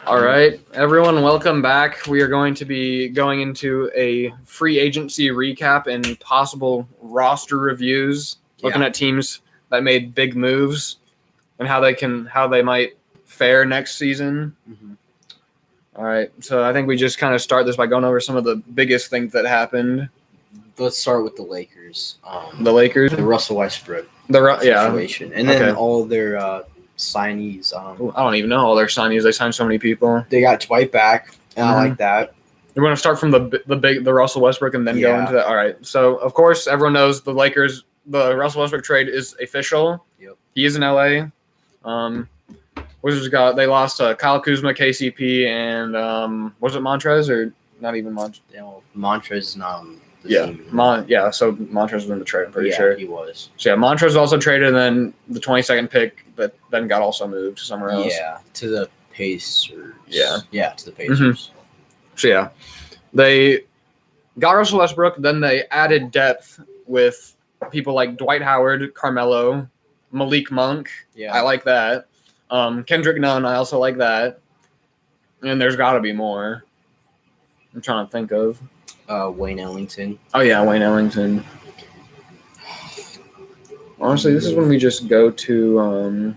All right, everyone, welcome back. We are going to be going into a free agency recap and possible roster reviews, looking at teams that made big moves and how they might fare next season. Mm-hmm. All right, so I think we just kind of start this by going over some of the biggest things that happened. Let's start with the Lakers. The Lakers, the Russell Westbrook yeah, situation, and then all their signees. I don't even know all their signees. They signed so many people. They got Dwight back, and I like that. We're going to start from the Russell Westbrook and then go into that. All right. So, of course, everyone knows the Lakers, the Russell Westbrook trade is official. Yep. He is in LA. Wizards they lost Kyle Kuzma, KCP, and was it Montrez or not even Montrez? Montrez is not on the team. So Montrez was in the trade, I'm pretty sure. He was. So, Montrez was also traded, and then the 22nd pick that then got also moved somewhere else. Yeah, to the Pacers. Yeah, to the Pacers. Mm-hmm. So, they got Russell Westbrook, then they added depth with people like Dwight Howard, Carmelo, Malik Monk. Yeah. I like that. Kendrick Nunn, I also like that. And there's got to be more. I'm trying to think of. Wayne Ellington. Oh, yeah, Wayne Ellington. Honestly, this is when we just go to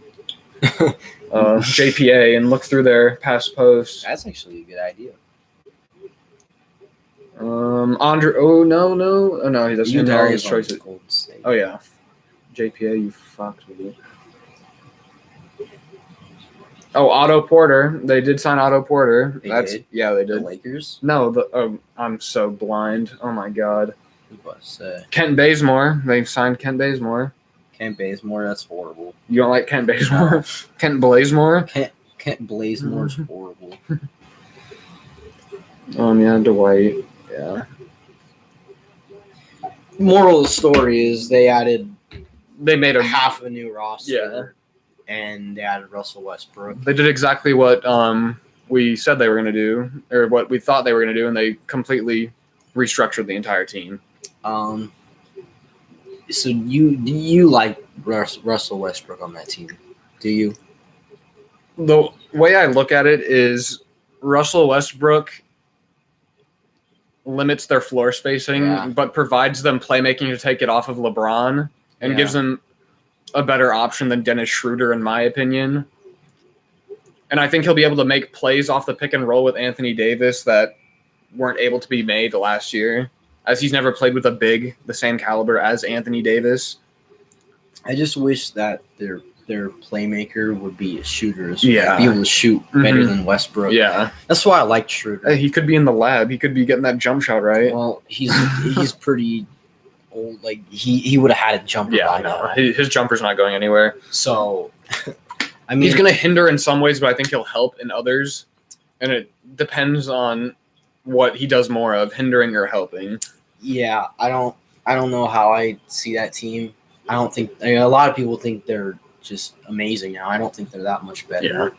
JPA and look through their past posts. That's actually a good idea. Andre. Oh no, he doesn't have his choices. Oh yeah, JPA, you fucked with it. Oh, Otto Porter. They did sign Otto Porter. They did? Yeah, they did. The Lakers? No, I'm so blind. Oh my god. Who Kent Bazemore. They signed Kent Bazemore. Kent Bazemore, that's horrible. You don't like Kent Bazemore? Kent Blazemore? Kent Blazemore's horrible. Yeah, Dwight. Yeah. Moral of the story is they made half of a new roster. Yeah. And they added Russell Westbrook. They did exactly what we said they were going to do, or what we thought they were going to do, and they completely restructured the entire team. So do you like Russell Westbrook on that team? Do you? The way I look at it is Russell Westbrook limits their floor spacing, but provides them playmaking to take it off of LeBron and gives them a better option than Dennis Schroeder, in my opinion. And I think he'll be able to make plays off the pick and roll with Anthony Davis that weren't able to be made last year, as he's never played with a big the same caliber as Anthony Davis. I just wish that their playmaker would be a shooter, be able to shoot better than Westbrook. Yeah, that's why I like Schroeder. He could be in the lab. He could be getting that jump shot right. Well, he's pretty old. Like he would have had a jumper by now. His jumper's not going anywhere. So, I mean, he's going to hinder in some ways, but I think he'll help in others. And it depends on what he does more of, hindering or helping. Yeah, I don't know how I see that team. I don't think a lot of people think they're just amazing now. I don't think they're that much better.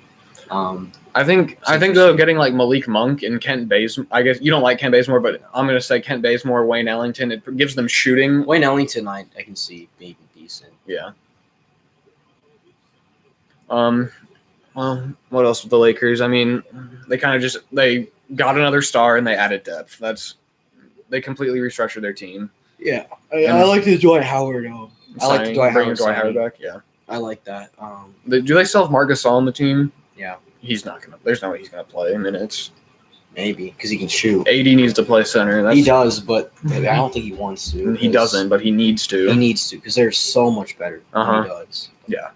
Yeah. I think though, getting like Malik Monk and Kent Bazemore. I guess you don't like Kent Bazemore, but I'm gonna say Kent Bazemore, Wayne Ellington. It gives them shooting. Wayne Ellington, I can see being decent. Yeah. Well, what else with the Lakers? I mean, they kind of they got another star and they added depth. They completely restructured their team. Yeah, I like the Dwight Howard. I like the Dwight Howard back. Yeah, I like that. Do they still have Marc Gasol on the team? Yeah, he's not gonna. There's no way he's gonna play minutes. Maybe because he can shoot. AD needs to play center. He does, but I don't think he wants to. He doesn't, but he needs to. He needs to because they're so much better than he does. Yeah.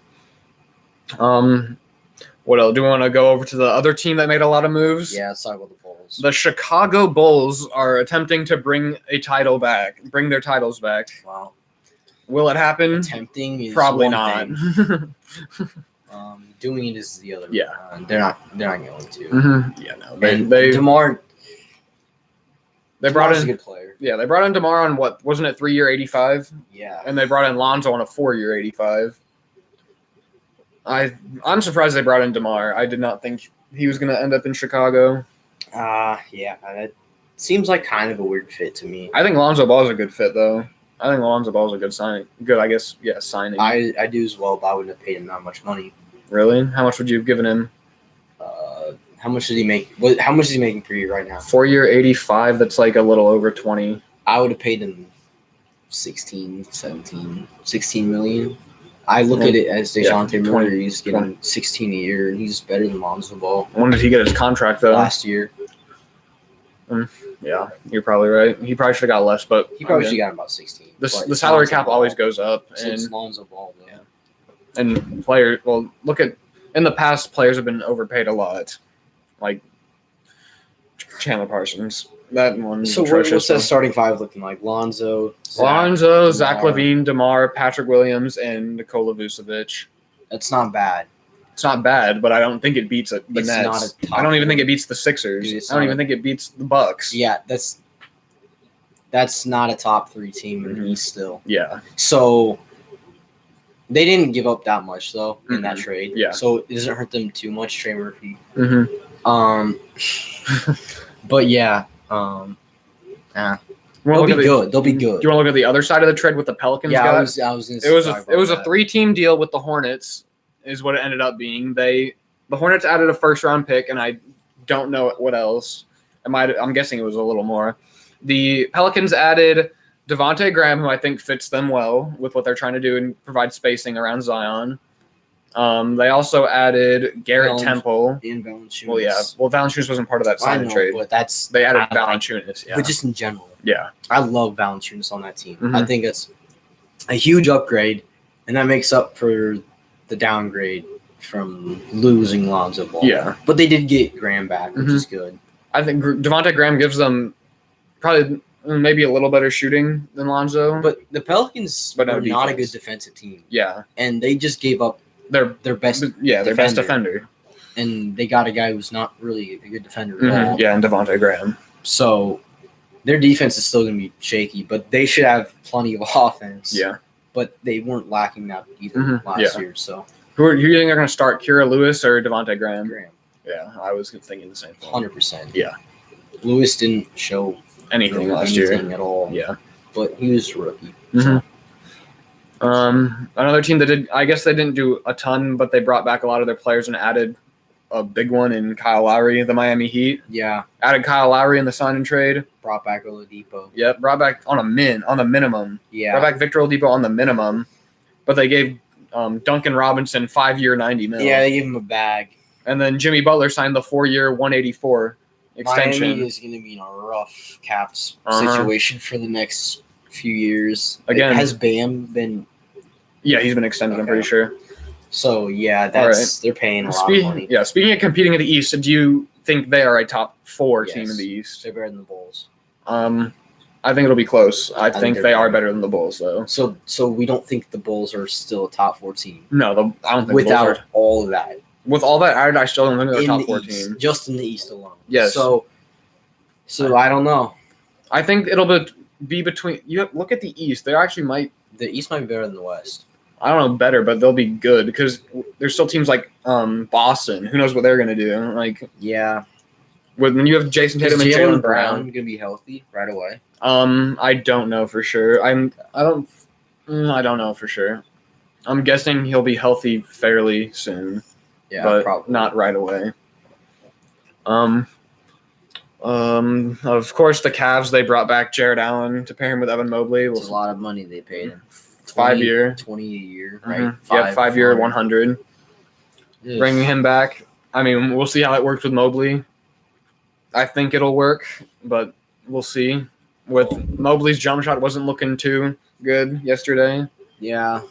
What else? Do we want to go over to the other team that made a lot of moves? Yeah, let's talk about the Bulls. The Chicago Bulls are attempting to bring their titles back. Wow. Will it happen? Attempting is probably one not. Thing. Doing it is the other. Yeah. They're not going to. Mm-hmm. Yeah, no. DeMar. They brought in a good player. Yeah, they brought in DeMar on what wasn't it 3-year $85? Yeah. And they brought in Lonzo on a 4-year $85. I'm surprised they brought in DeMar. I did not think he was going to end up in Chicago. Yeah, it seems like kind of a weird fit to me. I think Lonzo Ball is a good fit, though. I think Lonzo Ball is a good signing. Good, I guess, yeah, signing. I do as well, but I wouldn't have paid him that much money. Really? How much would you have given him? How much does he make? How much is he making per year right now? 4-year, 85. That's like a little over 20. I would have paid him 16, 17, 16 million. I look at it as DeJounte Murray. He's getting 16 a year, and he's better than Lonzo Ball. When did he get his contract though? Last year. Yeah, you're probably right. He probably should have got less, but he probably should have got about 16. The salary cap always goes up, and Lonzo Ball, yeah. And players. Well, look at in the past, players have been overpaid a lot, like Chandler Parsons. That one. So what's that starting five looking like? Lonzo, Zach LaVine, DeMar, Patrick Williams, and Nikola Vucevic. That's not bad. It's not bad, but I don't think it beats the Nets. I don't even think it beats the Sixers. I don't even think it beats the Bucks. Yeah, that's not a top 3 team in the East still. Yeah. So they didn't give up that much though in that trade. Yeah. So it doesn't hurt them too much, Trey Murphy. Mm-hmm. But yeah. They'll be good. They'll be good. Do you want to look at the other side of the trade with the Pelicans? Yeah, got? I was gonna say it was a 3-team deal with the Hornets, is what it ended up being. The Hornets added a first-round pick, and I don't know what else. I'm guessing it was a little more. The Pelicans added Devontae Graham, who I think fits them well with what they're trying to do and provide spacing around Zion. They also added Garrett Temple. And Valanciunas. Well, yeah. Well, Valanciunas wasn't part of that signing trade. But they added Valanciunas. Yeah. But just in general. Yeah. I love Valanciunas on that team. Mm-hmm. I think it's a huge upgrade, and that makes up for the downgrade from losing Lonzo Ball. Yeah. But they did get Graham back, which is good. I think Devontae Graham gives them probably maybe a little better shooting than Lonzo. But the Pelicans were not a good defensive team. Yeah. And they just gave up their best defender. And they got a guy who's not really a good defender at all. Yeah, and Devontae Graham. So their defense is still going to be shaky, but they should have plenty of offense. Yeah. But they weren't lacking that either last year. So who do you think are going to start, Kira Lewis or Devontae Graham? Graham. Yeah, I was thinking the same thing. 100%. Yeah. Lewis didn't show anything last year at all. Yeah. But he was a rookie. Mm-hmm. Another team that did, I guess they didn't do a ton, but they brought back a lot of their players and added a big one in Kyle Lowry, the Miami Heat. Yeah. Added Kyle Lowry in the sign and trade. Brought back Oladipo. Yep. Brought back on the minimum. Yeah. Brought back Victor Oladipo on the minimum, but they gave Duncan Robinson 5-year, $90 million. Yeah, they gave him a bag. And then Jimmy Butler signed the 4-year, $184 extension. Miami is going to be in a rough caps situation for the next few years. Again, has Bam been? Yeah, he's been extended. I'm pretty sure. So yeah, they're paying a lot of money. Yeah, speaking of competing in the East, do you think they are a top 4 team in the East? They're better than the Bulls. I think it'll be close. I think they are better than the Bulls, though. So we don't think the Bulls are still a top 4 team. No, I don't think without the Bulls are. all of that. With all that added, I still don't think they're a top 4 team. Just in the East alone. Yes. So I don't know. I think it'll be between. Look at the East. They actually might. The East might be better than the West. I don't know better, but they'll be good because there's still teams like Boston. Who knows what they're gonna do? Like when you have Jason Tatum and Jaylen Brown gonna be healthy right away. I don't know for sure. I don't know for sure. I'm guessing he'll be healthy fairly soon. Yeah, but probably not right away. Of course, the Cavs, they brought back Jared Allen to pair him with Evan Mobley. It's a lot of money they paid him. 5-year. 20 a year, right? Mm-hmm. Yeah, 5-year, 100. Yes. Bringing him back. I mean, we'll see how it works with Mobley. I think it'll work, but we'll see. With Mobley's jump shot wasn't looking too good yesterday. Yeah,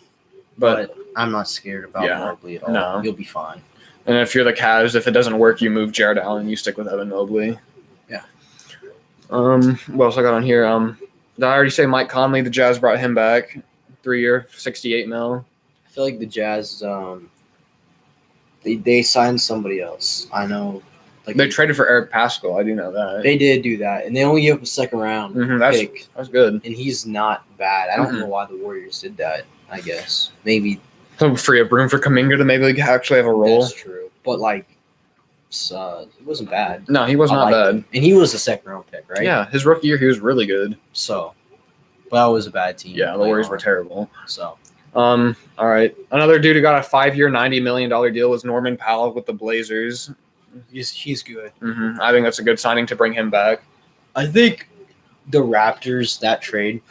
but I'm not scared about Mobley at all. No. You'll be fine. And if you're the Cavs, if it doesn't work, you move Jared Allen. You stick with Evan Mobley. Yeah. What else I got on here? Did I already say Mike Conley? The Jazz brought him back. 3-year, $68 million. I feel like the Jazz, they signed somebody else. I know. Like they traded for Eric Pascal. I do know that. They did do that, and they only gave up a second round pick. That's good. And he's not bad. I don't know why the Warriors did that. I guess maybe free up room for Kuminga to maybe actually have a role. That's true, but it wasn't bad. No, he was not bad. And he was a second round pick, right? Yeah, his rookie year he was really good. So, but that was a bad team. Yeah, the Warriors were terrible. So, all right, another dude who got a 5-year, $90 million deal was Norman Powell with the Blazers. He's good. I think that's a good signing to bring him back. I think the Raptors, that trade,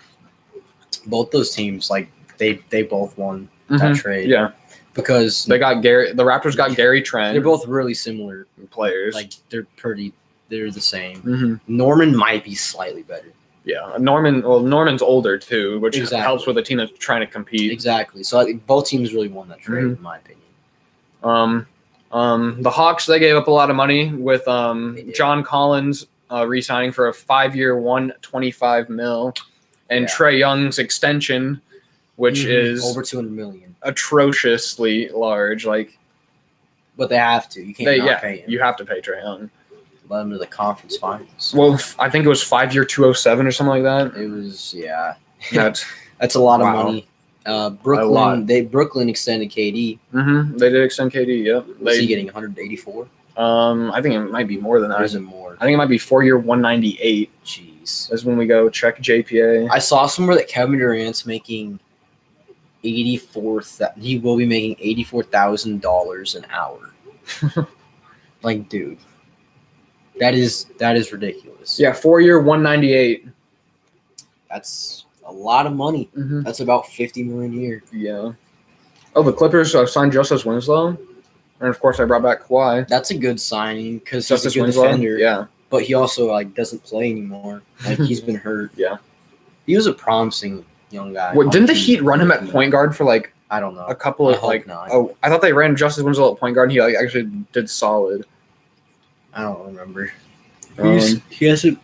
both those teams, like they both won that trade. Yeah, because they got Gary. The Raptors got Gary Trent. they're both really similar players. Like they're the same. Norman might be slightly better. Yeah, Norman's older too, which Exactly. helps with a team that's trying to compete. Exactly. So I think both teams really won that trade, in my opinion. The Hawks, they gave up a lot of money with did. John Collins re-signing for a 5-year, $125 million, and Trae Young's extension, which is over $200 million, atrociously large. Like, but they have to. You can't not pay him. You have to pay Trae Young. Let him to the conference finals. Well, I think it was 5-year, $207 or something like that. It was That's a lot of wow. money. Brooklyn extended KD. They did extend KD. Yep. Was he getting 184? I think it might be more than that. Or is it more? I think it might be 4-year, 198. Jeez. That's when we go check JPA. I saw somewhere that Kevin Durant's making he will be making $84,000 an hour. Like, dude, that is ridiculous. Yeah, 4-year, 198. That's a lot of money. That's about $50 million a year. Yeah. Oh, the Clippers signed Justice Winslow, and of course, I brought back Kawhi. That's a good signing because he's Justice a good Winslow. defender. Yeah. But he also doesn't play anymore. Like he's been hurt. Yeah. He was a promising young guy. What, didn't the Heat run him at point guard for I don't know. a couple of not. Oh, I thought they ran Justice Winslow at point guard. And he actually did solid. I don't remember. Um, He hasn't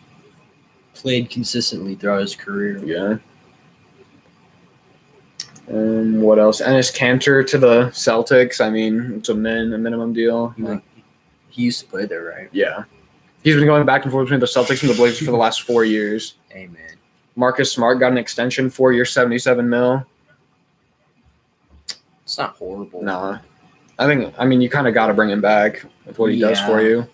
played consistently throughout his career. Yeah. What else? Enes Kanter to the Celtics. I mean, it's a minimum deal. He used to play there, right? Yeah. He's been going back and forth between the Celtics and the Blazers for the last 4 years. Amen. Marcus Smart got an extension, 4-year, $77 million. It's not horrible. Nah. I mean, you kind of got to bring him back with what he does for you.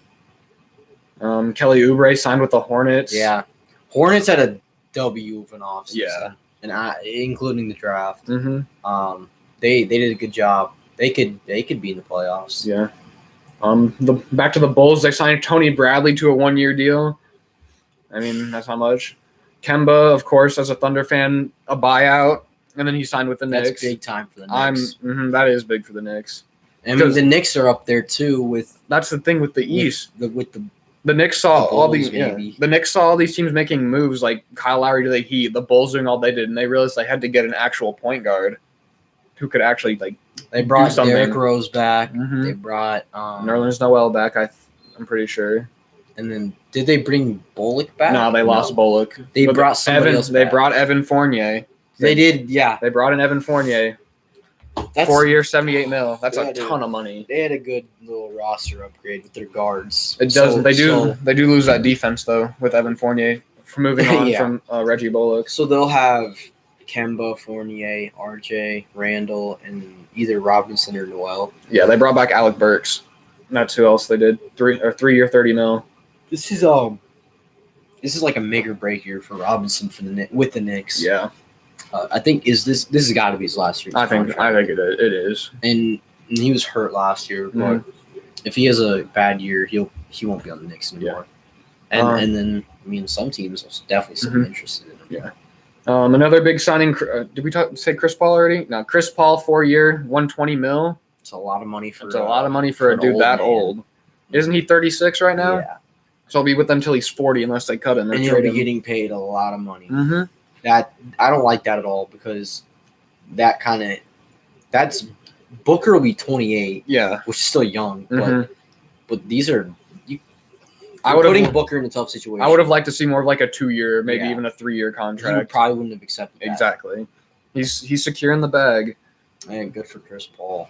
Kelly Oubre signed with the Hornets. Yeah. Hornets had a W of an offseason. Yeah. And including the draft. Mm-hmm. They did a good job. They could be in the playoffs. Yeah. Back to the Bulls, they signed Tony Bradley to a 1-year deal. I mean, that's not much. Kemba, of course, as a Thunder fan, a buyout, and then he signed with the Knicks. That's big time for the Knicks. That is big for the Knicks. I mean, the Knicks are up there too. That's the thing with the East. The Knicks saw the all Bulls, these. Yeah, the Knicks saw all these teams making moves, like Kyle Lowry to the Heat, the Bulls doing all they did, and they realized they had to get an actual point guard who could actually They brought something. Derrick Rose back. Mhm. They brought Nerlens Noel back. I'm pretty sure. And then did they bring Bullock back? No, they lost Bullock. They But brought somebody else They back. brought Evan Fournier. They did, yeah. They brought in Evan Fournier. 4-year, $78 million. That's a ton of money. They had a good little roster upgrade with their guards. It does. They do lose that defense though with Evan Fournier for moving on Yeah. from Reggie Bullock. So they'll have Kemba, Fournier, RJ, Randall, and either Robinson or Noel. Yeah, they brought back Alec Burks. That's who else they did. 3-year, $30 million. This is like a make or break year for Robinson with the Knicks. Yeah, I think this has got to be his last year. I think it is. And he was hurt last year, but if he has a bad year, he won't be on the Knicks anymore. Yeah. And then some teams will definitely still be interested in him. Yeah. Another big signing. Did we say Chris Paul already? No, Chris Paul, 4-year, $120 million. It's a lot of money for. It's a lot of money for a dude that old. Isn't he 36 right now? Yeah. So he'll be with them until he's 40 unless they cut him. And he'll be getting paid a lot of money. Mm-hmm. That I don't like that at all because that's Booker will be 28. Yeah, which is still young, but these are putting Booker in a tough situation. I would have liked to see more of like a 2-year, maybe Yeah. even a 3-year contract. He probably wouldn't have accepted that. Exactly. He's securing the bag. Man, good for Chris Paul.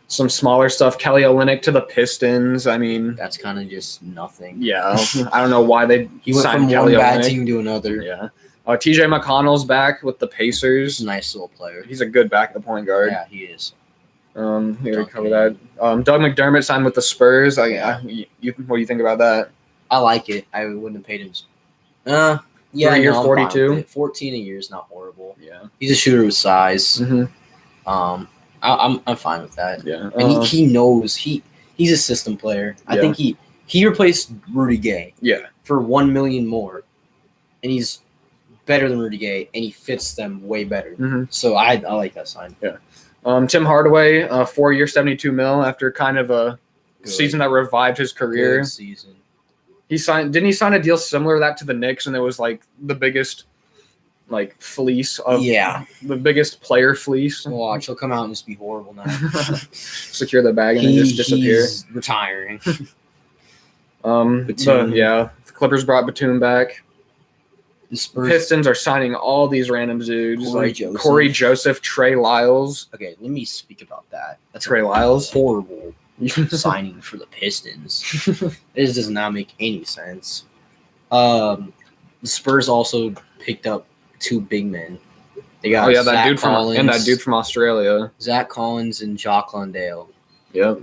Some smaller stuff. Kelly Olynyk to the Pistons. I mean, That's kind of just nothing. yeah. I don't know why they He went signed from Kelly one bad Olynyk. team to another. Yeah. TJ McConnell's back with the Pacers. He's a nice little player. He's a good back at the point guard. Yeah, he is. We already covered that. Doug McDermott signed with the Spurs. What do you think about that? I like it. I wouldn't have paid him. Yeah, 3-year, no, I'm fine 42? with it. 14 a year is not horrible. Yeah. He's a shooter with size. Mm-hmm. I'm fine with that. Yeah. And he knows he he's a system player. I Yeah. think he replaced Rudy Gay Yeah. for $1 million more, and he's better than Rudy Gay, and he fits them way better. Mm-hmm. So I like that sign. Tim Hardaway, 4-year, $72 million after kind of a Good. season that revived his career. Good season. Didn't he sign a deal similar to that to the Knicks, and it was like the biggest like fleece of the biggest player fleece. Watch, he'll come out and just be horrible now. Secure the bag and then just disappear. He's retiring. The Clippers brought Batum back. The Spurs. Pistons are signing all these random dudes Corey like Joseph. Corey Joseph, Trey Lyles. Okay, let me speak about that. That's Trey a Lyles. horrible signing for the Pistons. This does not make any sense. The Spurs also picked up 2 big men. They got that Zach dude Collins, and that dude from Australia. Zach Collins and Jock Landale. Yep.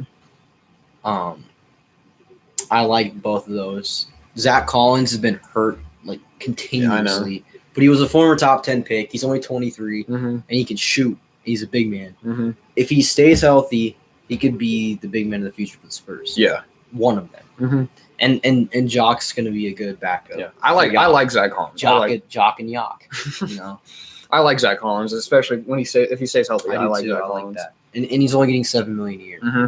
I like both of those. Zach Collins has been hurt like continuously, but he was a former top 10 pick. He's only 23, Mm-hmm. and he can shoot. He's a big man. Mm-hmm. If he stays healthy, he could be the big man of the future for the Spurs. Yeah. One of them. Mm-hmm. And Jock's going to be a good backup. Yeah. I like Zach Collins. Jock and Yock. You know, I like Zach Collins, especially when if he stays healthy. I do like too. Zach I Collins. like that. And he's only getting $7 million a year. Mm-hmm.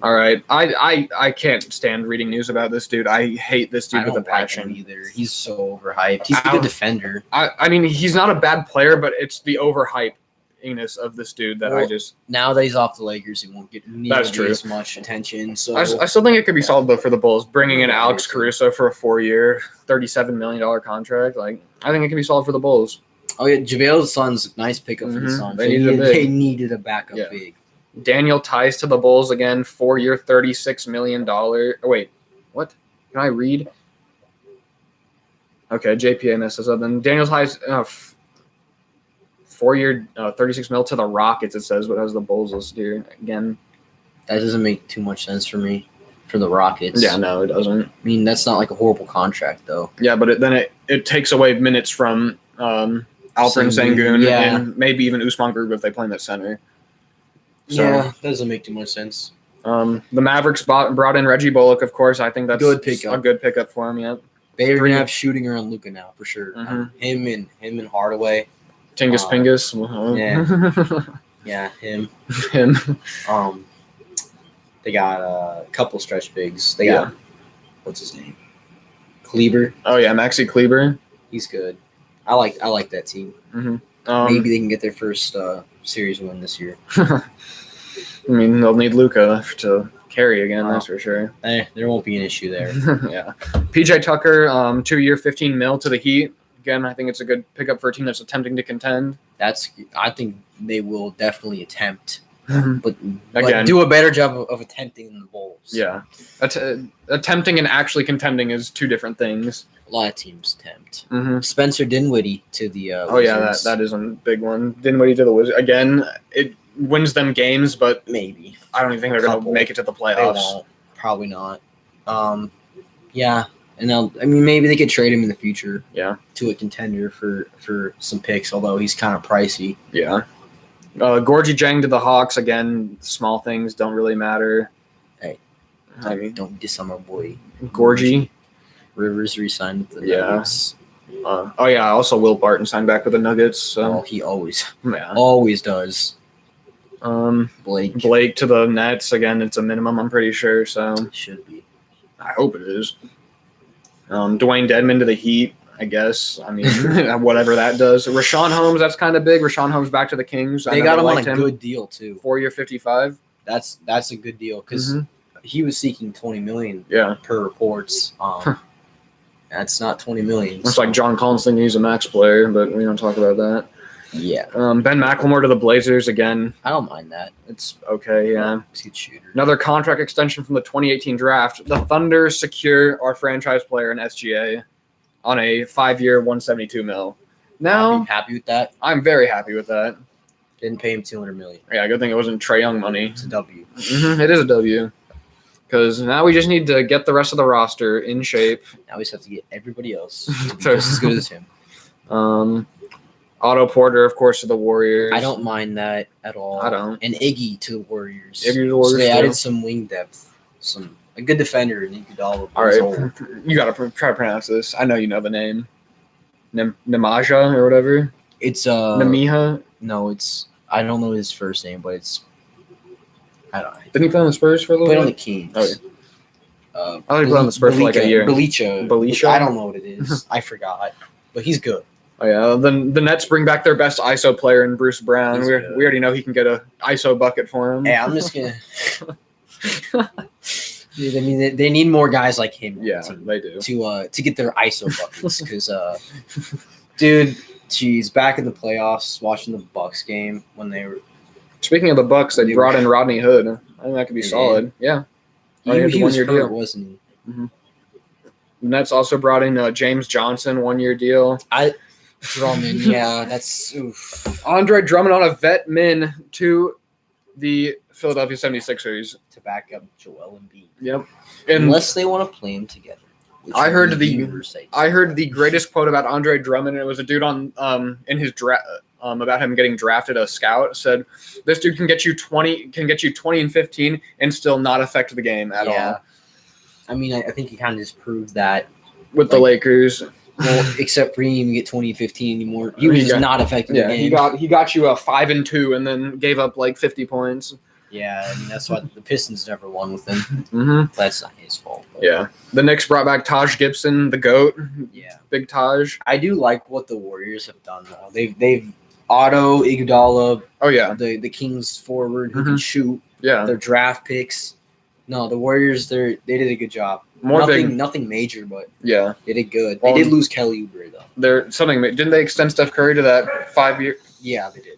All right. I can't stand reading news about this dude. I hate this dude I with a don't like passion. him either. He's so overhyped. He's a good defender. I mean, he's not a bad player, but it's the overhypiness of this dude that I just. Now that he's off the Lakers, he won't get That's true. as much attention. So I still think it could be solid though for the Bulls, bringing in Alex Caruso for a 4-year, $37 million contract. Like, I think it can be solid for the Bulls. oh yeah, JaVale's son's a nice pickup for the Mhm. Suns. They needed a big. They needed a backup Yeah. big. Daniel Tice to the Bulls again, 4-year, $36 million. Oh, wait, what? Can I read? Okay, JPA messes up. Then Daniel Tice, 4-year, $36 million to the Rockets. It says, but has the Bulls listed here again. That doesn't make too much sense for me. For the Rockets. Yeah, no, it doesn't. I mean, that's not like a horrible contract though. Yeah, but then it takes away minutes from Alperen Sengun, Sengun yeah. and maybe even Usman Garuba if they play in that center. So, Yeah, that doesn't make too much sense. the Mavericks brought in Reggie Bullock, of course. I think that's Good pickup. a good pickup for him. Yep. They're gonna have shooting around Luka now for sure. Mhm. Him and Hardaway. Tingus Pingus. Yeah, him. Him. They got a couple stretch bigs. They got what's his name? Kleber. Oh yeah, Maxi Kleber. He's good. I like that team. Maybe they can get their first series win this year. I mean, they'll need Luka to carry again. That's for sure. There won't be an issue there. Yeah. PJ Tucker, 2-year, $15 million to the Heat. Again, I think it's a good pickup for a team that's attempting to contend. I think they will definitely attempt, but Again. do a better job of attempting than the Bulls. Yeah. Attempting and actually contending is two different things. A lot of teams attempt. Mm-hmm. Spencer Dinwiddie to the Oh, yeah, Wizards. that is a big one. Dinwiddie to the Wizards. Again, it wins them games, but maybe I don't even think they're going to Couple. make it to the they playoffs. won't. Probably not. Yeah, and maybe they could trade him in the future. Yeah. To a contender for some picks, although he's kind of pricey. Yeah. Gorgie Jang to the Hawks. Again, small things don't really matter. Hey, I mean, don't diss on my boy. Gorgie. Rivers re-signed with the Yeah. Nuggets. Also Will Barton signed back with the Nuggets. So, He always does. Blake to the Nets. Again, it's a minimum, I'm pretty sure. So Should be. I hope it is. Dwayne Dedman to the Heat, I guess. I mean, whatever that does. Rashawn Holmes, that's kind of big. Rashawn Holmes back to the Kings. They got him on a good deal too. 4-year, $55. That's a good deal because Mhm. he was seeking $20 million Yeah. per reports. That's not $20 million. It's like John Collins thinking he's a max player, but we don't talk about that. Yeah, Ben McLemore to the Blazers. Again, I don't mind that. it's okay, yeah. He's a good shooter. Another contract extension from the 2018 draft. The Thunder secure our franchise player in SGA on a 5-year, $172 million. Now, Happy with that. I'm very happy with that. Didn't pay him $200 million. Yeah, good thing it wasn't Trae Young money. It's a W. It is a W. Because now we just need to get the rest of the roster in shape. Now we just have to get everybody else to be just as good as him. Otto Porter, of course, to the Warriors. I don't mind that at all. I don't. And Iggy to the Warriors. Iggy to the Warriors, So they too. added some wing depth. a good defender in Iguodala. All right, you gotta try to pronounce this. I know you know the name. Nemaja or whatever. It's Nemiha. No, it's I don't know his first name, but it's I don't know. Didn't he play on the Spurs for a little Played on the bit? Kings. Oh, yeah. I only played on the Spurs for like a year. Belicha. I don't know what it is. I forgot, but he's good. Oh yeah. Then the Nets bring back their best ISO player in Bruce Brown. He's We good. already know he can get a ISO bucket for him. Hey, I'm just gonna. Dude, I mean, they need more guys like him. Yeah, on the team they do. to get their ISO buckets because, dude, geez, back in the playoffs, watching the Bucks game when they were. Speaking of the Bucks, they brought in Rodney Hood. I think that could be They solid. Yeah. He was one-year hurt, deal. wasn't he? The Nets also brought in James Johnson, 1-year deal. Drummond, yeah, that's oof. Andre Drummond on a vet min to the Philadelphia 76ers. To back up Joel Embiid. Yep. And Unless they want to play them together. which I would heard be the- universal. I heard the greatest quote about Andre Drummond, and it was a dude on in his draft about him getting drafted. A scout said, "This dude can get you 20 and 15 and still not affect the game at all." I mean, I think he kind of just proved that. With the Lakers, Well, except for he didn't even get 2015 anymore. He was just not affecting the game. he got you a 5-2 and then gave up like 50 points. Yeah, I mean, that's why the Pistons never won with him. Mm-hmm. That's not his fault. But Yeah, the Knicks brought back Taj Gibson, the GOAT, yeah. Big Taj. I do like what the Warriors have done, though. They've Otto, Iguodala, Oh yeah, the Kings forward who Mm-hmm. can shoot, yeah. their draft picks. No, the Warriors, they did a good job. Nothing major, but Yeah, they did good. Well, They did lose Kelly Oubre, though. they're something. Didn't they extend Steph Curry to that 5-year? Yeah, they did.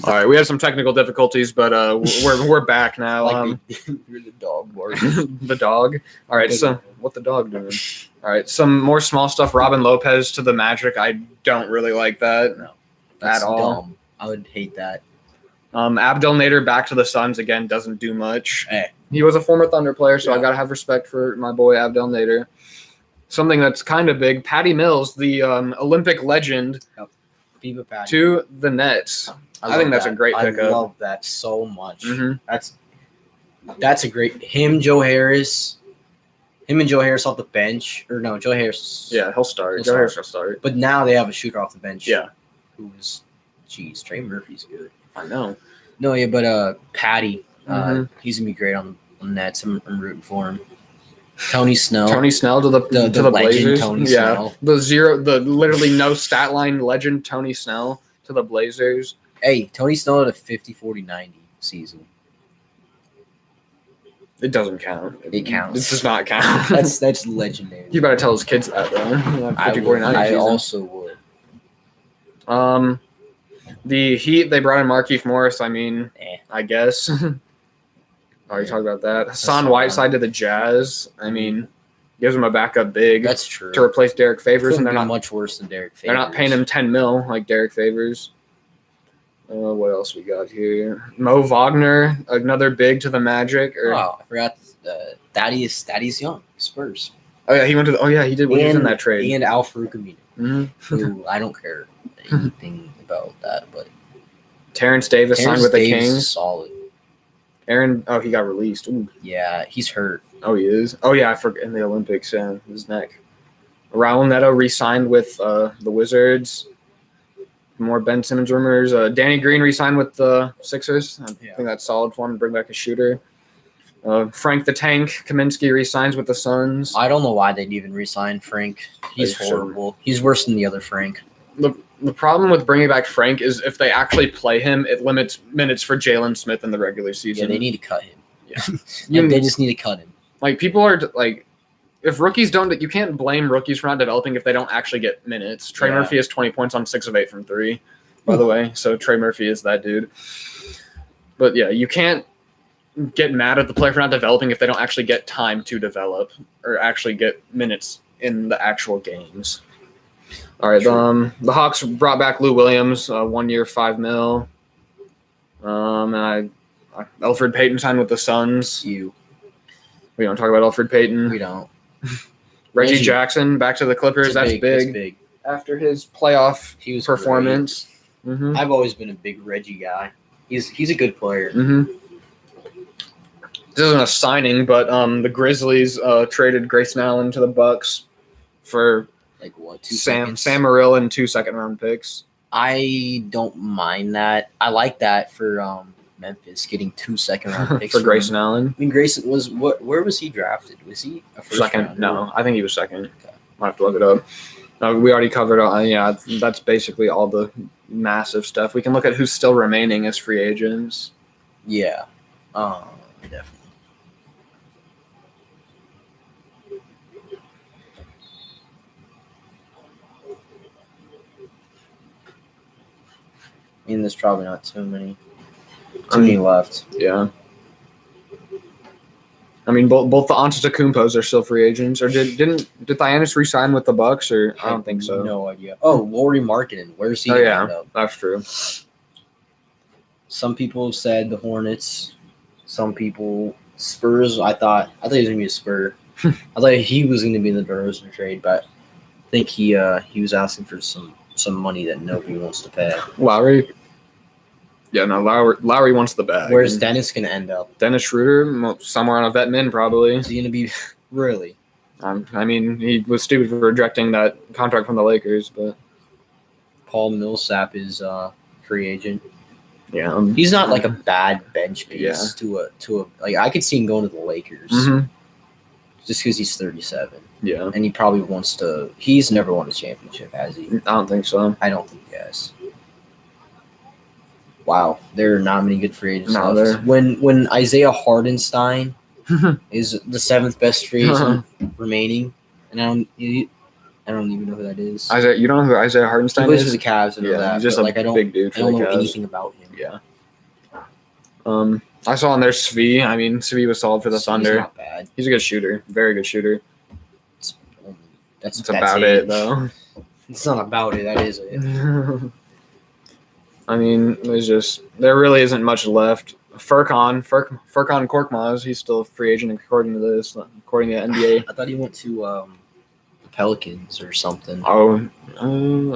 All right, we had some technical difficulties, but we're back now. You're the dog, Mark. The dog. All right, so what the dog doing? All right, some more small stuff. Robin Lopez to the Magic. I don't really like that That's at all. dumb. I would hate that. Abdel Nader back to the Suns again doesn't do much. Hey. He was a former Thunder player, so I Yeah. gotta have respect for my boy Abdel Nader. Something that's kind of big. Patty Mills, the Olympic legend, Viva Patty. to the Nets. I think love that's a that. great I pickup. love that so much. Mhm. That's a great Joe Harris. Him and Joe Harris off the bench. Or no, Joe Harris. Yeah, he'll start. He'll Joe start. Harris will start. But now they have a shooter off the bench. Yeah, Who's Trey Murphy's good. I know. No, yeah, but Patty, Mhm. he's gonna be great on the Nets. I'm rooting for him. Tony Snell. Tony Snell to the the legend Blazers. Tony yeah, Snell. the literally no stat line legend Tony Snell to the Blazers. Hey, Tony Snell had a 50, 40, 90 season. It doesn't count. It counts. It does not count. That's legendary. You better tell his kids that though. I 50, would. 49 I season. also would. The Heat, they brought in Markieff Morris. I mean, Eh. I guess. Already talked about that. Hassan fine. Whiteside to the Jazz. I mean, gives him a backup big That's true. to replace Derek Favors, Couldn't and be they're not much worse than Derek Favors. they're not paying him $10 million like Derek Favors. What else we got here? Mo Wagner, another big to the Magic. Oh, I forgot. Thaddeus Young, Spurs. Oh yeah, he went to. He did. He was in that trade. And Al Farouk Aminu, Mhm. who I don't care anything about that, but Terrence Davis signed with the Davis is Kings. solid. Aaron. Oh, he got released. Ooh. Yeah, he's hurt. Oh, he is. Oh yeah, I forgot in the Olympics. Yeah, his neck. Raul Neto re-signed with the Wizards. More Ben Simmons rumors. Danny Green re-signed with the Sixers. I Yeah. think that's solid for him to bring back a shooter. Frank the Tank Kaminsky re-signs with the Suns. I don't know why they'd even re-sign Frank. He's They shouldn't. horrible. He's worse than the other Frank. The problem with bringing back Frank is if they actually play him, it limits minutes for Jalen Smith in the regular Yeah, season. they need to cut him. You- They just need to cut him. Like people are like, if rookies don't, you can't blame rookies for not developing if they don't actually get minutes. Trey Yeah. Murphy has 20 points on 6 of 8 from 3, by the way. So Trey Murphy is that dude. But yeah, you can't get mad at the player for not developing if they don't actually get time to develop or actually get minutes in the actual games. All right, the Hawks brought back Lou Williams, 1 year, $5 million. And Elfrid Payton signed with the Suns. You. We don't talk about Elfrid Payton. We don't. Reggie Reggie. Jackson back to the Clippers. It's That's big. big. It's big. After his playoff He was performance. Mm-hmm. great. I've always been a big Reggie guy. He's a good player. Mm-hmm. This isn't a signing, but the Grizzlies traded Grayson Allen to the Bucks for Like what? 2 Sam seconds? Morril and 2 second-round picks. I don't mind that. I like that for Memphis getting 2 second-round picks for Grayson Allen. I mean, Grayson was what? Where was he drafted? Was he a first Second? rounder? No, I think he was second. Okay. Might have to look it up. We already covered. Yeah, that's basically all the massive stuff. We can look at who's still remaining as free agents. Yeah. Definitely. I mean, there's probably not too many left. Yeah. I mean, both the Antetokounmpos are still free agents. Or did Giannis re-sign with the Bucks? Or I don't think so. No idea. Oh, Lauri Markkanen. Where's he? Oh gonna yeah, end up? that's true. Some people have said the Hornets. Some people Spurs. I thought he was gonna be a Spur. I thought he was gonna be in the DeRozan trade, but I think he was asking for some money that nobody wants to pay. Lowry. Yeah, no, Lowry wants the bag. Where's And Dennis gonna end up? Dennis Schroeder? Somewhere on a vet min, probably. Is he gonna be really? I mean, he was stupid for rejecting that contract from the Lakers, but Paul Millsap is free agent. yeah, He's not like a bad bench piece Yeah. to a like I could see him going to the Lakers Mhm. just because he's 37 Yeah, and he probably wants to. He's never won a championship, has he? I don't think so. I don't think he has. Wow, there are not many good free agents No, left. When Isaiah Hardenstein is the 7th best free agent remaining, and I don't even know who that is. Isaiah, you don't know who Isaiah He Hardenstein plays for is? the Cavs and all Yeah, that. he's just but, a like I don't, big dude I for don't the know Cavs. anything about him. Yeah. I saw on there Svi. I mean, Svi was solid for the He's Thunder. not bad. He's a good shooter, very good shooter. That's That's about it, though. It's not about it. That is it. I mean, there really isn't much left. Furkan Korkmaz, he's still a free agent according to this, according to NBA. I thought he went to the Pelicans or something. Oh,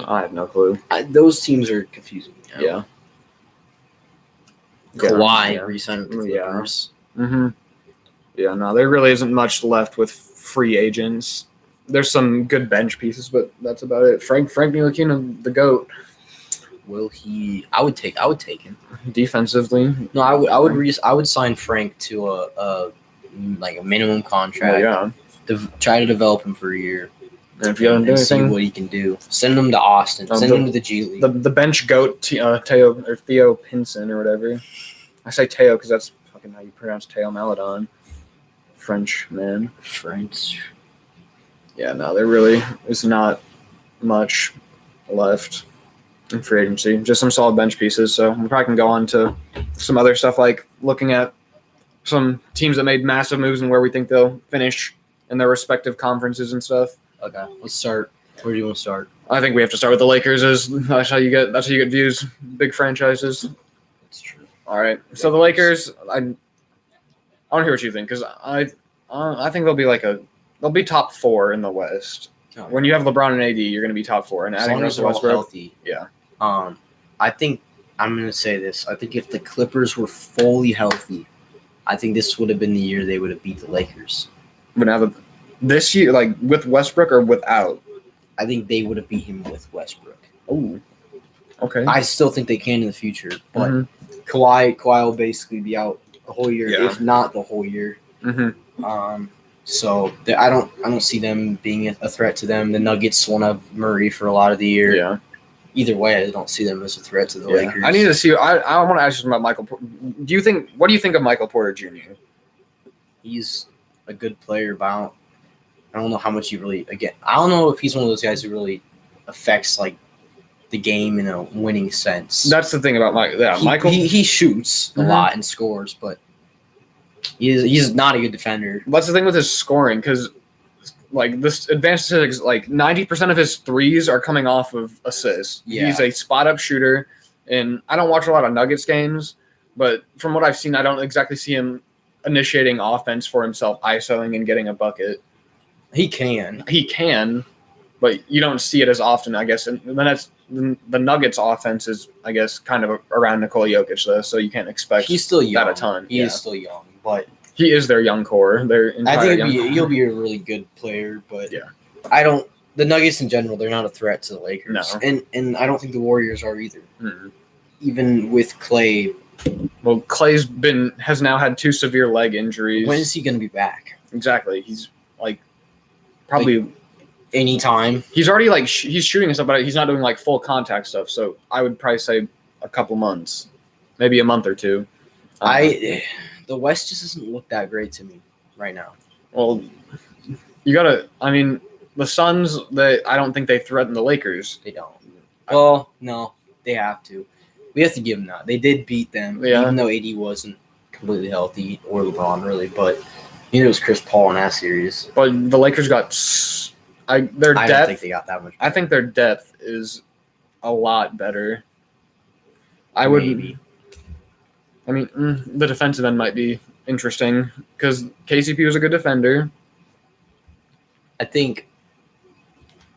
I have no clue. Those teams are confusing. Yeah. Kawhi Yeah. re-signed with the Yeah. Clippers. Mm-hmm. Yeah, no, there really isn't much left with free agents. There's some good bench pieces, but that's about it. Frank Ntilikina, the GOAT, Will he? I would take him. defensively. No, I would sign Frank to a minimum contract. Yeah. Try to develop him for a year And if you don't do and see anything, what he can do. Send him to Austin. Send him to the G League. the bench GOAT, Theo Pinson or whatever. I say Teo because that's fucking how you pronounce Teo Maladon. French man. French. Yeah, no, there really is not much left in free agency. Just some solid bench pieces. So we probably can go on to some other stuff like looking at some teams that made massive moves and where we think they'll finish in their respective conferences and stuff. Okay, let's start. Where do you want to start? I think we have to start with the Lakers. That's how you get views. Big franchises. That's true. All right. So the Lakers, I want to hear what you think because I think they'll be top 4 in the West. Oh. When you have LeBron and AD, you're going to be top 4. And As adding long as Russell they're all Westbrook, healthy. yeah. I think I'm going to say this. I think if the Clippers were fully healthy, I think this would have been the year they would have beat the Lakers. But now this year, like with Westbrook or without. I think they would have beat him with Westbrook. Oh, okay. I still think they can in the future, but Mhm. Kawhi will basically be out the whole year, Yeah. if not the whole year. Mm-hmm. So I don't see them being a threat to them. The Nuggets won't have Murray for a lot of the year. Yeah. Either way, I don't see them as a threat to the Lakers. I need to see. I want to ask you about Michael. What do you think of Michael Porter Jr.? He's a good player, but I don't know how much he really. Again, I don't know if he's one of those guys who really affects like the game in a winning sense. That's the thing about Michael. He shoots a Mhm. lot and scores, but he's not a good defender. That's the thing with his scoring because, like this advanced statistics, like 90% of his threes are coming off of assists. Yeah. He's a spot up shooter, and I don't watch a lot of Nuggets games, But from what I've seen, I don't exactly see him initiating offense for himself, ISOing and getting a bucket. He can. He can, but you don't see it as often, I guess. And then that's the Nuggets' offense is, I guess, kind of around Nikola Jokic, though, so you can't expect He's still young. that a ton. He is still young, but he is their young core. Their entire I think young core. he'll be a really good player. But Yeah. I don't. The Nuggets in general, they're not a threat to the Lakers, No. and I don't think the Warriors are either. Mm-mm. Even with Clay, Well, Clay's has now had 2 severe leg injuries. when is he going to be back? Exactly. He's like probably Anytime. he's already like he's shooting and stuff, but he's not doing like full contact stuff. So I would probably say a couple months, maybe a month or two. The West just doesn't look that great to me right now. Well, you gotta. I mean, the Suns. I don't think they threaten the Lakers. They don't. Well, no, they have to. We have to give them that. They did beat them, Yeah. even though AD wasn't completely healthy, or LeBron really, but it was Chris Paul in that series. But the Lakers got their I don't depth. think they got that much. I think their depth is a lot better. I would. Maybe. I mean, the defensive end might be interesting because KCP was a good defender. I think.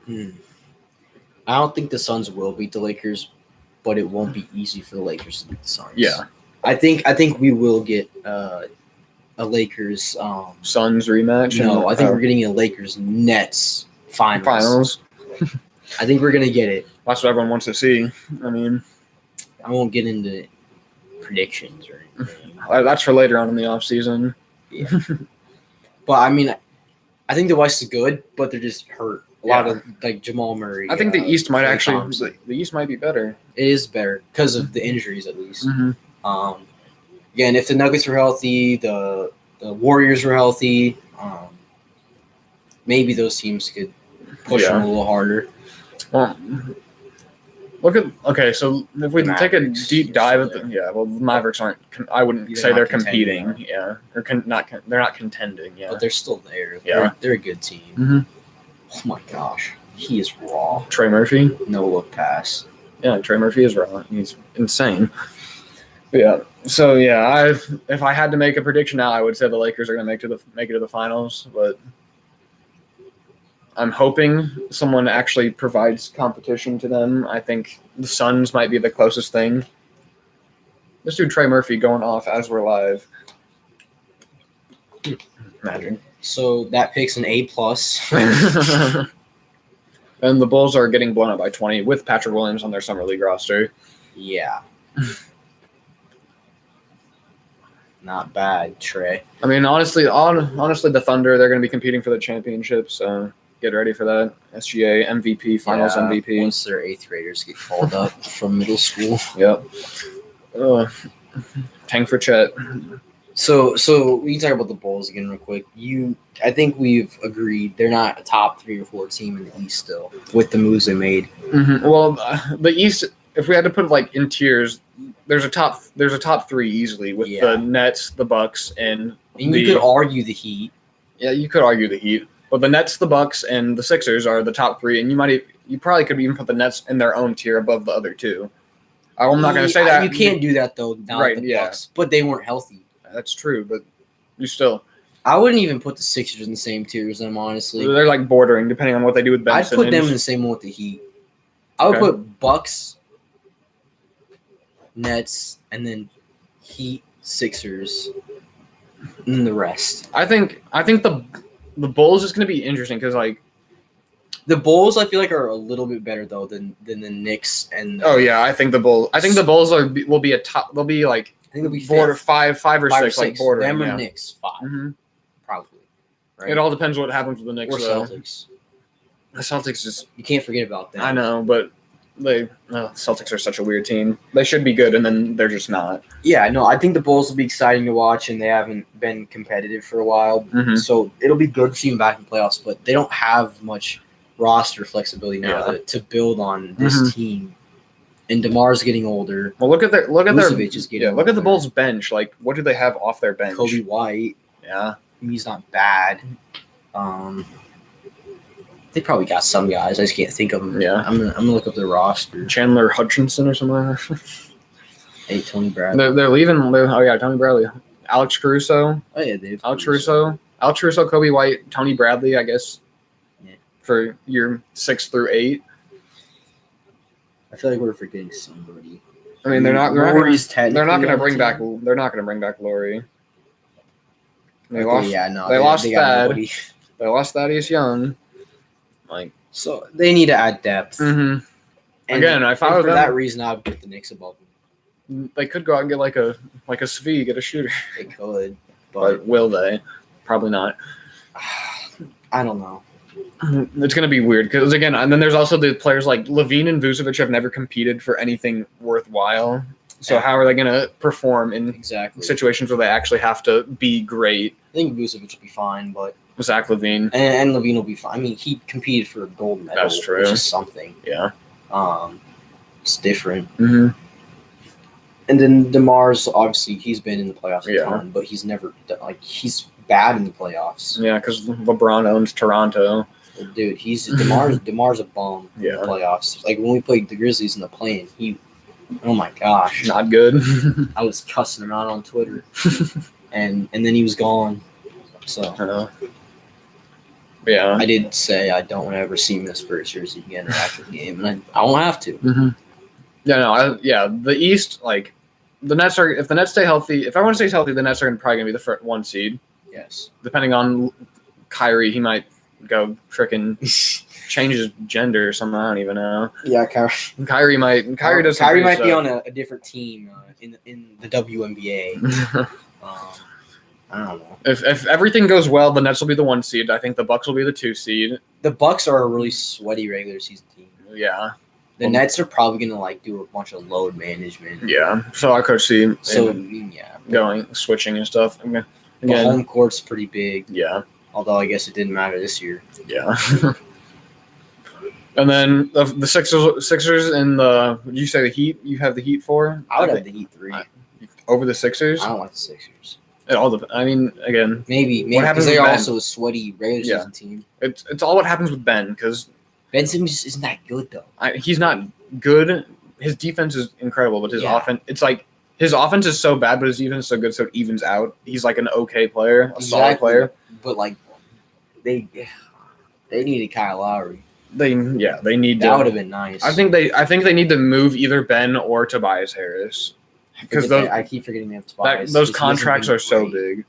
I don't think the Suns will beat the Lakers, but it won't be easy for the Lakers to beat the Suns. Yeah. I think we will get a Lakers. Suns rematch. No, I think we're getting a Lakers Nets finals. I think we're gonna get it. That's what everyone wants to see. I mean, I won't get into predictions or anything. that's for later on in the offseason. Yeah. But I mean, I think the West is good, but they're just hurt. A lot of like Jamal Murray. I think the East might Klay actually. Thompson. The East might be better. It is better because of the injuries, at least. Mm-hmm. Again, if the Nuggets were healthy, the Warriors were healthy, maybe those teams could push them a little harder. Well, so if we The take a Mavericks deep are dive at still the Mavericks aren't. I wouldn't They're say not they're contending, competing. Yeah, or they're not contending. Yeah. But they're still there. Yeah. They're a good team. Mhm. Oh my gosh, he is raw. Trey Murphy. No look pass. Yeah, Trey Murphy is raw. He's insane. But yeah. So yeah, if I had to make a prediction now, I would say the Lakers are going to make it to the finals. But I'm hoping someone actually provides competition to them. I think the Suns might be the closest thing. Let's do Trey Murphy going off as we're live. Imagine. So that pick's an A+. And the Bulls are getting blown up by 20 with Patrick Williams on their summer league roster. Yeah. Not bad, Trey. I mean, honestly, the Thunder, they're going to be competing for the championship, so get ready for that. SGA MVP, Finals Yeah, MVP. Once their 8th graders get called up from middle school. Yep. Tank for Chet. So we can talk about the Bulls again real quick. I think we've agreed they're not a top 3 or 4 team in the East still with the moves they made. Mm-hmm. Well, the East, if we had to put it like in tiers, there's a top 3 easily with the Nets, the Bucks, and you could argue the Heat. Yeah, you could argue the Heat, but the Nets, the Bucks, and the Sixers are the top 3, and you probably could even put the Nets in their own tier above the other 2. I'm not going to say that you can't do that though. Now Right, with the yeah. Bucks, but they weren't healthy. That's true, but you still. I wouldn't even put the Sixers in the same tier as them, honestly. They're like bordering, depending on what they do with Ben I'd Simmons. put them in the same one with the Heat. I would Okay. put Bucks, Nets, and then Heat, Sixers, and then the rest. I think the Bulls is going to be interesting because like. The Bulls, I feel like, are a little bit better though than the Knicks and. Oh yeah, I think the Bulls will be a top. They'll be like. I think they'll be border fifth. 5 or 6, like bordering. Them or Yeah. Knicks 5, probably. Right? It all depends what happens with the Knicks. Or Though. Celtics. The Celtics just. You can't forget about them. I know, but Celtics are such a weird team. They should be good, and then they're just not. Yeah, no, I think the Bulls will be exciting to watch, and they haven't been competitive for a while. Mhm. So it'll be good to see them back in playoffs, but they don't have much roster flexibility now to build on this team. And DeMar's getting older. Well, look at Vucevic is getting look at the older. Bulls bench. Like, what do they have off their bench? Kobe White, Yeah. he's not bad. They probably got some guys. I just can't think of them. Yeah. I'm gonna look up their roster. Chandler Hutchinson or something like that. Tony Bradley. They're leaving. Oh yeah, Tony Bradley, Alex Caruso. Oh yeah, Dave. Alex Caruso, Kobe White, Tony Bradley. I guess Yeah. for year 6 through 8. I feel like we're forgetting somebody. I mean, they're not. Laurie's They're not going to technically bring on back. the team. They're not going to bring back Laurie. They Okay, lost. Yeah, no, they lost got Thad. nobody. They lost Thaddeus Young. Like, So they need to add depth. mhm. And- Again, I and follow for them. that reason, I would put the Knicks above them. They could go out and get like a Svi, get a shooter, They could, but but will they? Probably not. I don't know. It's going to be weird because again, and then there's also the players like Levine and Vucevic have never competed for anything worthwhile. So Yeah. how are they going to perform in Exactly. situations where they actually have to be great? I think Vucevic will be fine, but Zach Levine, and Levine will be fine. I mean, he competed for a gold medal, That's true. which is something. yeah. It's different. Mm-hmm. And then DeMar's obviously he's been in the playoffs a Yeah. ton, but he's never he's bad in the playoffs. Yeah, because LeBron owns Toronto. Dude, DeMar's a bum in Yeah. the playoffs. Like when we played the Grizzlies in the play-in, oh my gosh, Not good. I was cussing him out on Twitter, and then he was gone. So Yeah. I did say I don't want to ever see him in a Spurs jersey again after the game, and I won't have to. Mm-hmm. Yeah, no, the East, like, the Nets are, if the Nets stay healthy, if everyone stays healthy, the Nets are probably going to be the first 1 seed. Yes. Depending on Kyrie, he might go freaking change his gender or something. I don't even know. Yeah, Kyrie might be on a different team in the WNBA. I don't know. If everything goes well, the Nets will be the 1 seed. I think the Bucks will be the 2 seed. The Bucks are a really sweaty regular season team. Yeah. The Nets are probably gonna do a bunch of load management. Yeah. So I could see So him yeah, switching and stuff. the Again, home court's pretty big. yeah. Although I guess it didn't matter this year. Yeah. And then the Sixers and you say the Heat? You have the Heat for? I would have the Heat 3. Over the Sixers? I don't like the Sixers. I mean, again, Maybe happens because they're with Ben? also a sweaty regular Yeah. season team. it's all what happens with Ben because Ben Simmons just isn't that good though. he's not good. His defense is incredible, but his Yeah. offense, it's like his offense is so bad, but his defense is so good, so it evens out. He's like an okay player, a solid player. But like they needed Kyle Lowry. They need That would to. have been nice. I think they need to move either Ben or Tobias Harris because I keep forgetting them. those contracts are so big.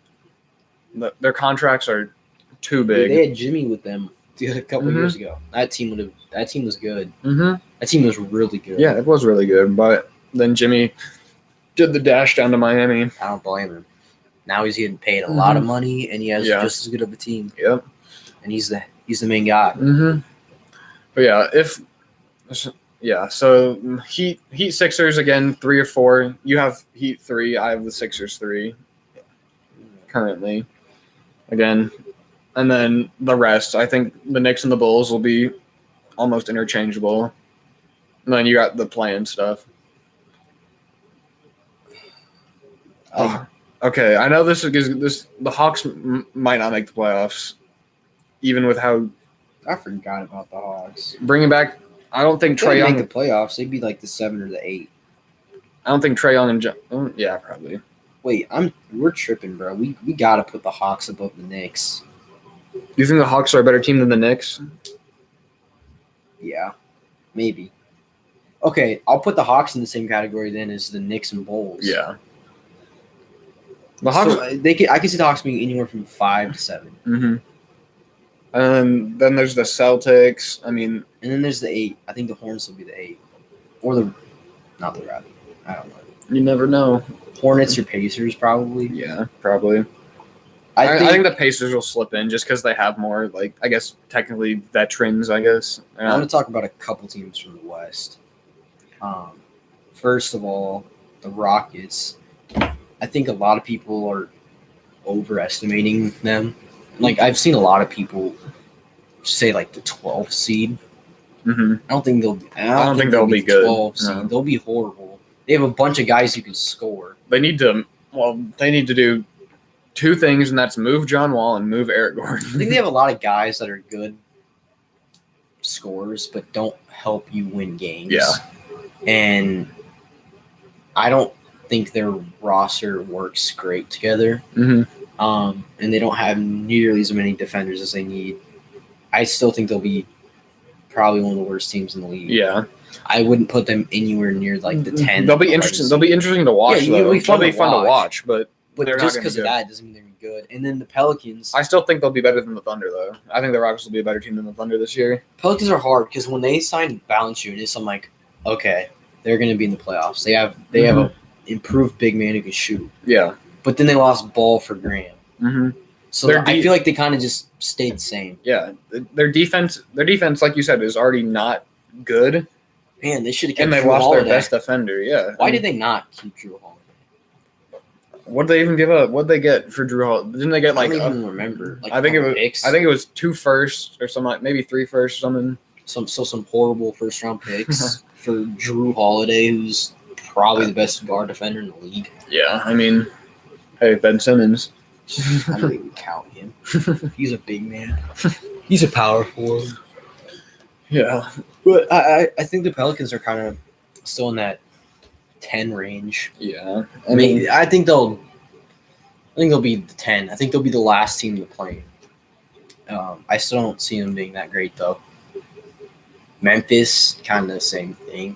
Their contracts are too big. They had Jimmy with them a couple Mhm. years ago. That team was good. Mm-hmm. That team was really good. Yeah, it was really good, but then Jimmy did the dash down to Miami. I don't blame him. Now he's getting paid a lot of money, and he has Yeah. just as good of a team. Yep. And he's the main guy. Mm-hmm. But so Heat Sixers again 3 or 4. You have Heat 3. I have the Sixers 3 currently. Again, and then the rest. I think the Knicks and the Bulls will be almost interchangeable. And then you got the play-in stuff. Okay, I know this. The Hawks might not make the playoffs, even with how I forgot about the Hawks. bringing back. I don't think Trae They Young. make the playoffs. They'd be like the 7 or the 8. I don't think Trae Young and yeah, probably. Wait, we're tripping, bro. We gotta put the Hawks above the Knicks. Do you think the Hawks are a better team than the Knicks? Yeah, maybe. Okay, I'll put the Hawks in the same category then as the Knicks and Bulls. Yeah. The Hawks. So, I can see the Hawks being anywhere from 5 to 7, Mm-hmm. And then there's the Celtics. I mean, and then there's the 8. I think the Hornets will be the 8, or not the Raptors. I don't know. you never know. Hornets or Pacers probably. Yeah, probably. I think the Pacers will slip in just because they have more, like, I guess, technically veterans, I guess. I want to talk about a couple teams from the West. First of all, the Rockets. I think a lot of people are overestimating them. Like, I've seen a lot of people say, like, the 12th seed. Mm-hmm. I don't think they'll be the good. 12th seed. No. They'll be horrible. They have a bunch of guys who can score. They need to do 2 things, and that's move John Wall and move Eric Gordon. I think they have a lot of guys that are good scorers, but don't help you win games. Yeah. And I don't think their roster works great together. Mm-hmm. And they don't have nearly as many defenders as they need. I still think they'll be probably one of the worst teams in the league. Yeah. I wouldn't put them anywhere near like the 10. They'll be interesting. They'll be interesting to watch. Yeah, though. it'll be fun They'll to be fun to watch. watch, but they're just not because gonna of be that doesn't mean they're gonna be good. And then the Pelicans. I still think they'll be better than the Thunder, though. I think the Rockets will be a better team than the Thunder this year. Pelicans are hard because when they signed Valanciunas, I'm like, okay, they're gonna be in the playoffs. They have a improved big man who can shoot. Yeah. But then they lost Ball for Graham. Mm-hmm. So I feel like they kind of just stayed the same. Yeah. Their defense, like you said, is already not good. Man, they should have kept And they Drew lost Holiday. their best defender. Yeah. Why did they not keep Drew Holiday? What did they even give up? What did they get for Drew Holiday? Didn't they get I like? don't even remember. Like, I think it was. picks. I think it was 2 firsts or something, like maybe 3 firsts or something. some horrible first round picks for Drew Holiday, who's probably the best guard defender in the league. Yeah, I mean, hey, Ben Simmons. I don't even count him. He's a big man. He's a power forward. Yeah, But I think the Pelicans are kind of still in that 10 range. yeah. I mean, I think they'll be the 10. I think they'll be the last team to play. I still don't see them being that great though. Memphis, kind of the same thing.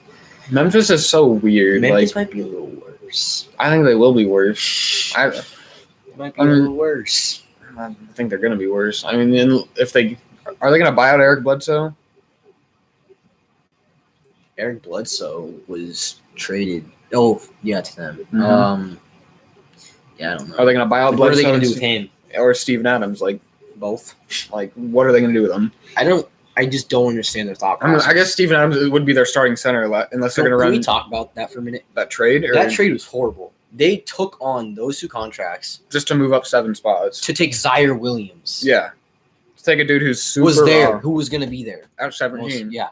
Memphis is so weird. Memphis Like, might be a little worse. I think they will be worse. It might be a little worse. I think they're gonna be worse. I mean, if they are they gonna buy out Eric Bledsoe? Eric Bledsoe was traded. Oh, yeah, to them. Mhm. Yeah, I don't know. Are they gonna buy out What are they Bledsoe going to do with him? or Steven Adams? Like, Both. what are they gonna do with them? I just don't understand their thought I mean, process. I guess Steven Adams would be their starting center unless they're gonna Can we run talk about that for a minute? that trade or That trade was horrible. They took on those 2 contracts just to move up 7 spots. to take Zaire Williams. Yeah, to take a dude who's super was there. raw Who was going to be there? at 17. Yeah.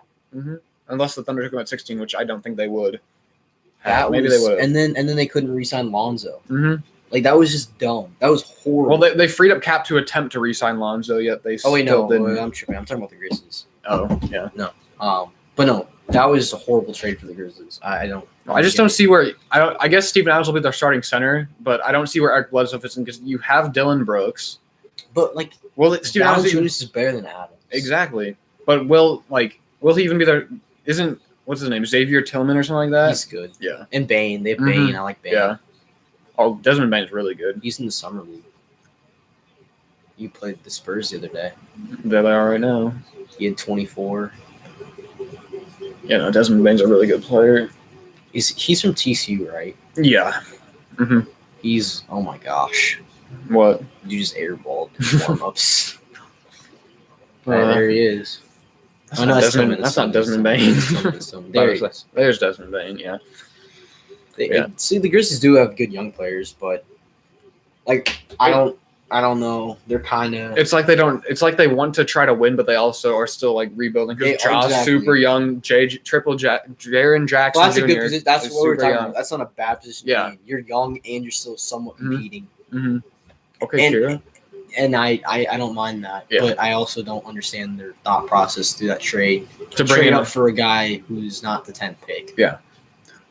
Unless the Thunder took him at 16, which I don't think they would. Maybe they would. And then they couldn't re-sign Lonzo. Mm-hmm. Like, that was just dumb. That was horrible. Well, they freed up cap to attempt to re-sign Lonzo, yet they oh wait, still no, didn't. I'm tripping. I'm talking about the Grizzlies. Oh, yeah. But no, that was a horrible trade for the Grizzlies. I don't. I just don't see where I guess Steven Adams will be their starting center, but I don't see where Eric Bledsoe fits in because you have Dylan Brooks. But like, Well, Steven Adams Valanciunas is better than Adams. exactly, but will he even be there? Isn't what's his name, Xavier Tillman or something like that? He's good. Yeah, And Bane, they have Mhm. Bane. I like Bane. yeah. Oh, Desmond Bain is really good. He's in the summer league. You played the Spurs the other day. There they are right now. He had 24. Yeah, no, Desmond Bain's a really good player. He's from TCU, right? Yeah. Mm-hmm. He's oh my gosh. What? You just airballed warm-ups. There he is. That's Oh, not no, it's Desmond. Tillman, That's not it's Desmond Tillman, Bain. it's Tillman, it's Tillman. There he is. There's Desmond Bain. Yeah. Yeah. See, the Grizzlies do have good young players, but like I don't know. They're kind of It's like they don't. It's like they want to try to win, but they also are still like rebuilding. They Because are, Josh, exactly. super young, Jaren Jackson Well, that's a Jr. good position. That's is what we're super talking young. about. That's not a bad position. Yeah. To be in. You're young and you're still somewhat Mhm. competing, Mm-hmm. Okay, And- Kira. and I don't mind that. Yeah. But I also don't understand their thought process through that trade. To bring Trade in up for a guy who's not the 10th pick. and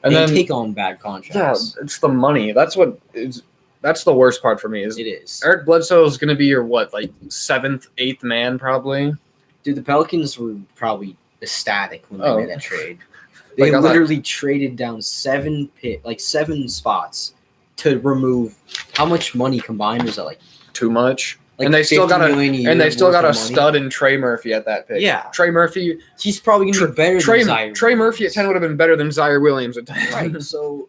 They then take on bad yeah, contracts. it's the money. That's what is. That's the worst part for me. Is It is. Eric Bledsoe is going to be your what, like 7th, 8th man probably. Dude, the Pelicans were probably ecstatic when they Oh. made that trade. They Like, I thought- literally traded down 7 spots to remove how much money combined was that like Too much. like And they still 50 got a- million year And they still worth got of a money? stud in Trey Murphy at that pick. Yeah. Trey Murphy. He's probably gonna be better than Zaire. Trey Murphy at 10 would have been better than Zaire Williams at 10. Right. So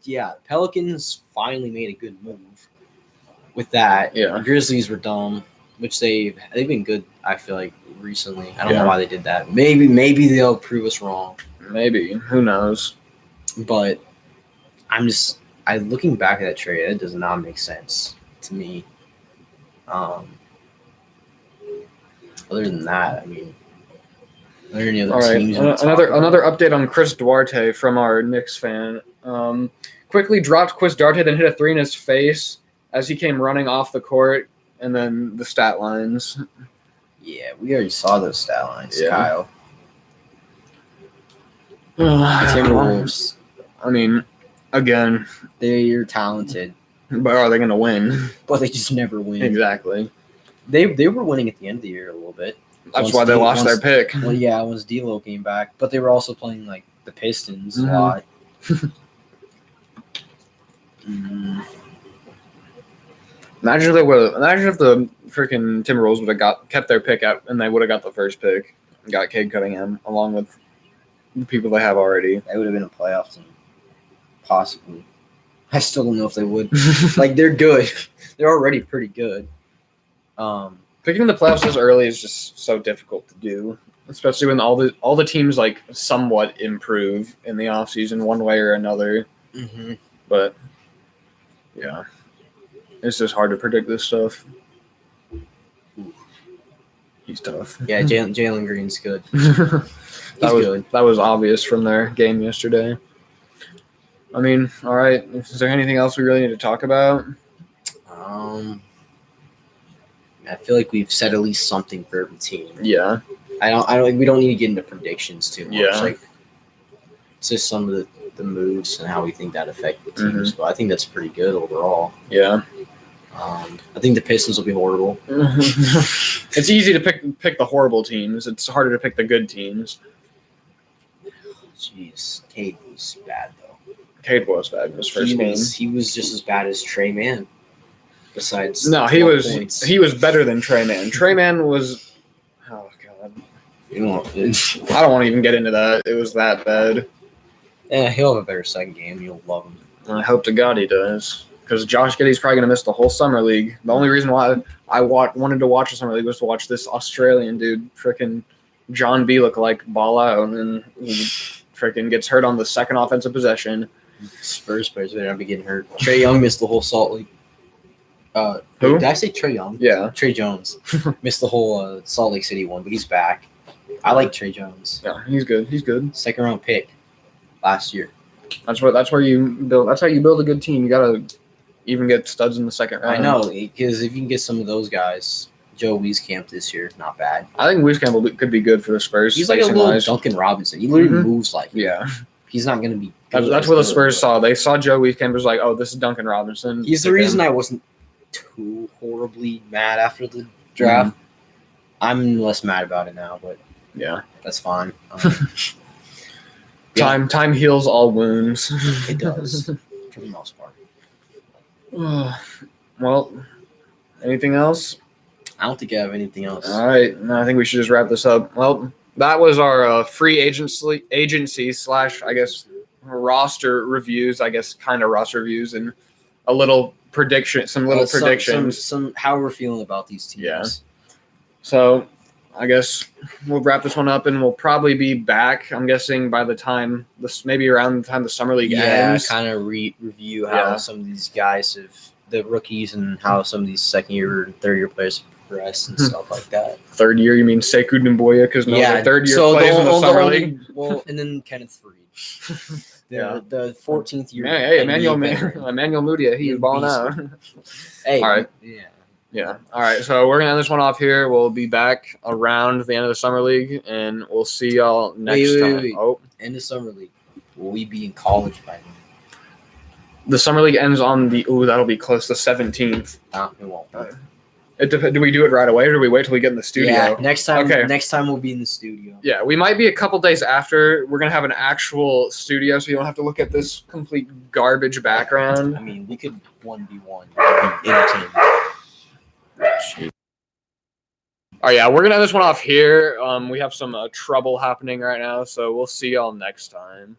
yeah, Pelicans finally made a good move with that. Yeah. Grizzlies were dumb, which they've been good, I feel like, recently. I don't Yeah. know why they did that. Maybe they'll prove us wrong. Maybe. Who knows? But I looking back at that trade, it does not make sense to me. Other than that, I mean, are there any other All right. teams? we can talk Another about? update on Chris Duarte from our Knicks fan. Quickly dropped Chris Duarte, then hit a 3 in his face as he came running off the court, and then the stat lines. Yeah, we already saw those stat lines, Yeah. Kyle. I Timberwolves. mean, Again, They're talented, but are they going to win? but they just never win. Exactly. They were winning at the end of the year a little bit. That's why they lost their pick. Well, yeah, once D'Lo came back, but they were also playing like the Pistons Mhm. a lot. Imagine if the freaking Timberwolves would have kept their pick out and they would have got the first pick and got Cade Cunningham along with the people they have already. That would have been a playoff team, possibly. I still don't know if they would. Like they're good. They're already pretty good. Picking the playoffs this early is just so difficult to do, especially when all the teams like somewhat improve in the offseason one way or another. Mm-hmm. But yeah, it's just hard to predict this stuff. He's tough. Yeah, Jalen Green's good. That was obvious from their game yesterday. I mean, all right. Is there anything else we really need to talk about? I feel like we've said at least something for every team. Yeah. We don't need to get into predictions too much. Yeah. Like it's just some of the moves and how we think that affect the teams. But I think that's pretty good overall. Yeah. I think the Pistons will be horrible. It's easy to pick the horrible teams. It's harder to pick the good teams. Jeez, Cade was bad though. Cade was bad in his first game. He was just as bad as Trey Mann. Besides, No, he was better than Trey Mann. Trey Mann was, oh god, I don't want to even get into that. It was that bad. Yeah, he'll have a better second game. You'll love him. I hope to God he does, because Josh Giddey's probably gonna miss the whole summer league. The only reason why I wanted to watch the summer league was to watch this Australian dude, frickin' John B. look like ball out, and he frickin' gets hurt on the second offensive possession. Spurs players are gonna be getting hurt. Trae Young missed the whole Salt Lake. Who? Did I say Trae Young? Yeah. Trey Jones missed the whole Salt Lake City one, but he's back. I like Trey Jones. Yeah, he's good. He's good. Second round pick last year. That's where you build. That's how you build a good team. You gotta even get studs in the second round. I know, because if you can get some of those guys, Joe Wieskamp this year, not bad. I think Wieskamp could be good for the Spurs. He's like a little Duncan Robinson. He literally moves like him. Yeah. He's not going to be. That's what the Spurs saw. They saw Joe Wieskamp was like, oh, this is Duncan Robinson. He's the reason I wasn't too horribly mad after the draft. I'm less mad about it now, but yeah, that's fine. Time heals all wounds. It does, for the most part. Well, anything else? I don't think I have anything else. All right, no, I think we should just wrap this up. Well, that was our free agency / I guess roster reviews. I guess kind of roster reviews and a little prediction, some predictions. Some how we're feeling about these teams. Yeah. So I guess we'll wrap this one up, and we'll probably be back. I'm guessing by the time maybe around the time the summer league ends. Kind of review how some of these guys the rookies and how some of these second year and third year players progress and stuff like that. Third year, you mean Sekou Doumbouya? Because third year plays in the summer league. Well, and then Kenneth Faried. The 14th year. Hey, Emmanuel Mudiay, he's balling out. Hey, all right. Yeah. All right. So we're gonna end this one off here. We'll be back around the end of the summer league, and we'll see y'all next time. Wait. Oh, end of summer league. Will we be in college by then? The summer league ends on that'll be close to 17th. No, it won't. Do we do it right away, or do we wait till we get in the studio? Yeah, next time. Okay. Next time we'll be in the studio. Yeah, we might be a couple days after. We're gonna have an actual studio, so you don't have to look at this complete garbage background. I mean, we could 1v1. Entertain. Oh yeah, we're gonna end this one off here. We have some trouble happening right now, so we'll see y'all next time.